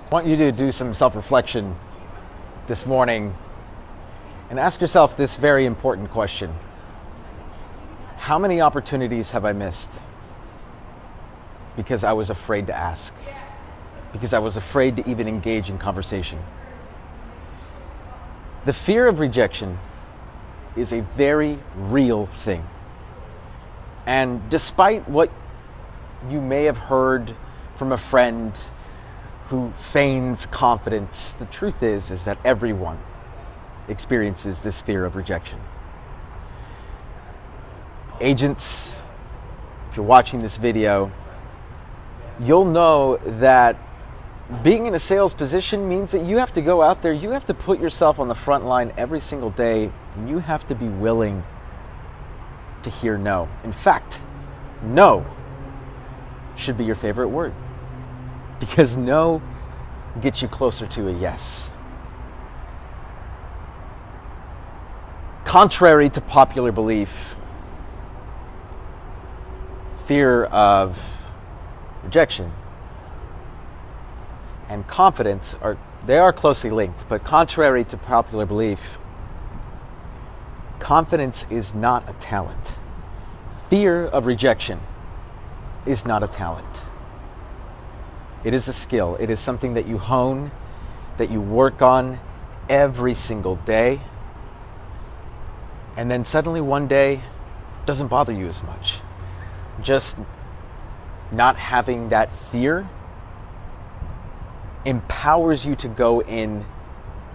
I want you to do some self-reflection this morning and ask yourself this very important question. How many opportunities have I missed because I was afraid to ask? Because I was afraid to even engage in conversation? The fear of rejection is a very real thing. And despite what you may have heard from a friend who feigns confidence, the truth is that everyone experiences this fear of rejection. Agents, if you're watching this video, you'll know that being in a sales position means that you have to go out there, you have to put yourself on the front line every single day, and you have to be willing to hear no. In fact, no should be your favorite word, because no gets you closer to a yes. Contrary to popular belief, fear of rejection and confidence are closely linked, but contrary to popular belief, confidence is not a talent. Fear of rejection is not a talent. It is a skill. It is something that you hone, that you work on every single day, and then suddenly one day it doesn't bother you as much. Just not having that fear empowers you to go in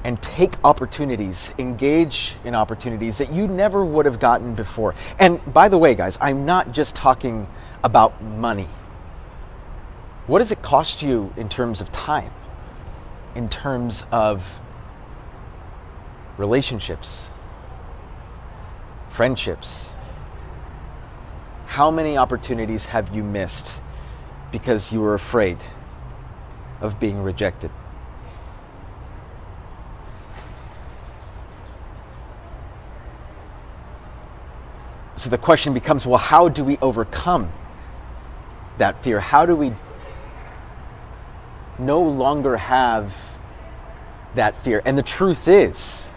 and take opportunities, engage in opportunities that you never would have gotten before. And by the way, guys, I'm not just talking about money. What does it cost you in terms of time? In terms of relationships, friendships? How many opportunities have you missed because you were afraid of being rejected? So the question becomes, well, how do we overcome that fear? How do we no longer have that fear? And the truth is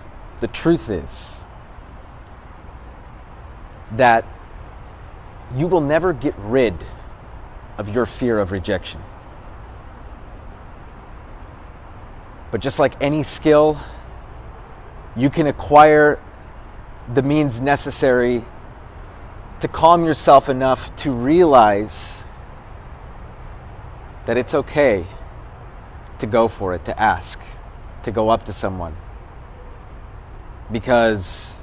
that you will never get rid of your fear of rejection. But just like any skill, you can acquire the means necessary to calm yourself enough to realize that it's okay to go for it, to ask, to go up to someone. Because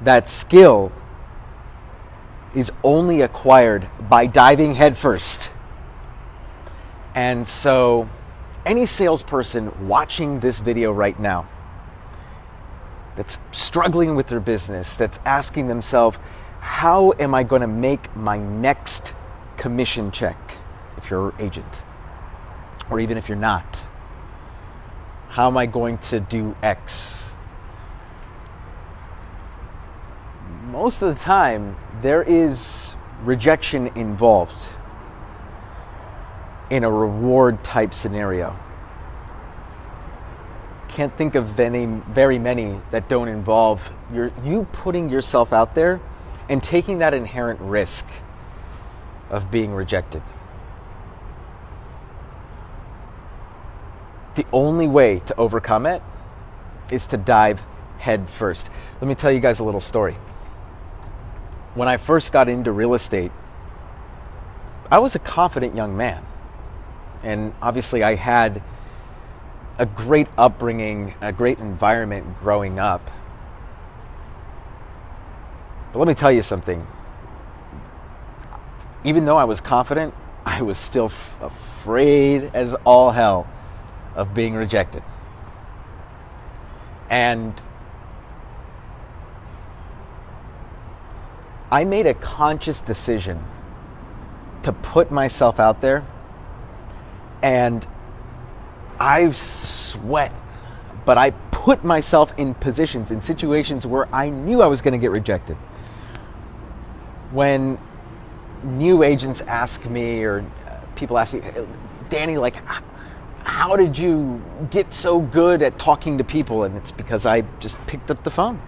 that skill is only acquired by diving headfirst. And so, any salesperson watching this video right now that's struggling with their business, that's asking themselves, how am I going to make my next commission check? If you're an agent, or even if you're not, how am I going to do X? Most of the time, there is rejection involved in a reward type scenario. Can't think of very many that don't involve you putting yourself out there and taking that inherent risk of being rejected. The only way to overcome it is to dive head first. Let me tell you guys a little story. When I first got into real estate, I was a confident young man. And obviously I had a great upbringing, a great environment growing up. But let me tell you something. Even though I was confident, I was still afraid as all hell of being rejected. And I made a conscious decision to put myself out there, and I sweat, but I put myself in positions, in situations where I knew I was going to get rejected. When new agents ask me, or people ask me, Danny, like, how did you get so good at talking to people? And it's because I just picked up the phone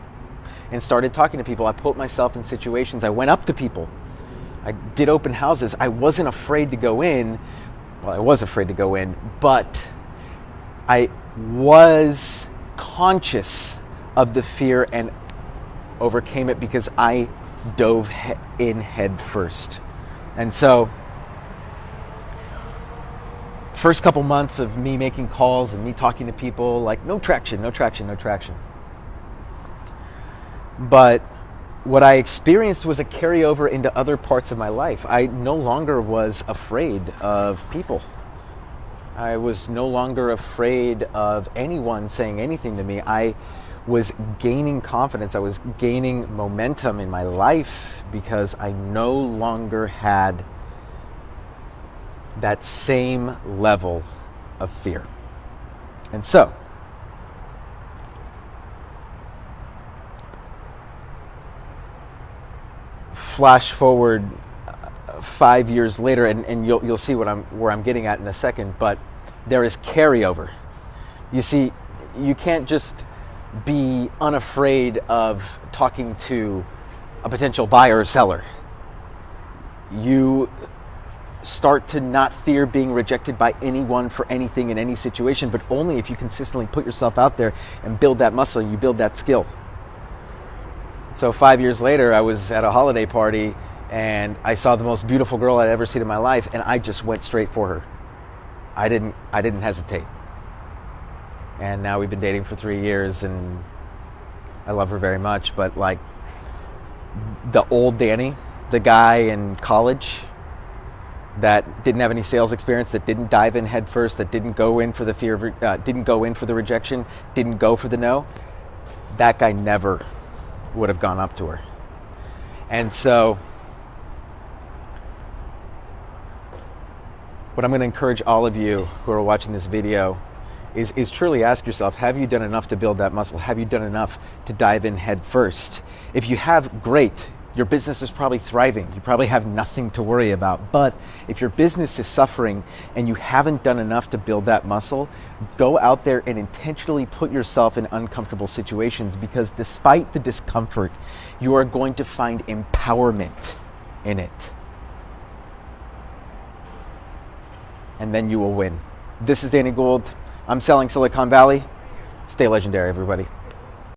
and started talking to people. I put myself in situations. I went up to people. I did open houses. I wasn't afraid to go in. Well, I was afraid to go in, but I was conscious of the fear and overcame it because I dove in head first. And so, first couple months of me making calls and me talking to people, like no traction. But what I experienced was a carryover into other parts of my life. I no longer was afraid of people. I was no longer afraid of anyone saying anything to me. I was gaining confidence. I was gaining momentum in my life because I no longer had that same level of fear. And so, flash forward 5 years later, and you'll see where I'm getting at in a second, but there is carryover. You see, you can't just be unafraid of talking to a potential buyer or seller. You start to not fear being rejected by anyone for anything in any situation, but only if you consistently put yourself out there and build that muscle, you build that skill. So 5 years later, I was at a holiday party and I saw the most beautiful girl I'd ever seen in my life, and I just went straight for her. I didn't hesitate. And now we've been dating for 3 years and I love her very much, but like the old Danny, the guy in college that didn't have any sales experience, that didn't dive in head first, that didn't go in for the fear of, didn't go in for the rejection, didn't go for the no, that guy never would have gone up to her. And so what I'm going to encourage all of you who are watching this video is truly ask yourself, have you done enough to build that muscle? Have you done enough to dive in head first? If you have, great. Your business is probably thriving. You probably have nothing to worry about. But if your business is suffering and you haven't done enough to build that muscle, go out there and intentionally put yourself in uncomfortable situations, because despite the discomfort, you are going to find empowerment in it. And then you will win. This is Danny Gould. I'm selling Silicon Valley. Stay legendary, everybody.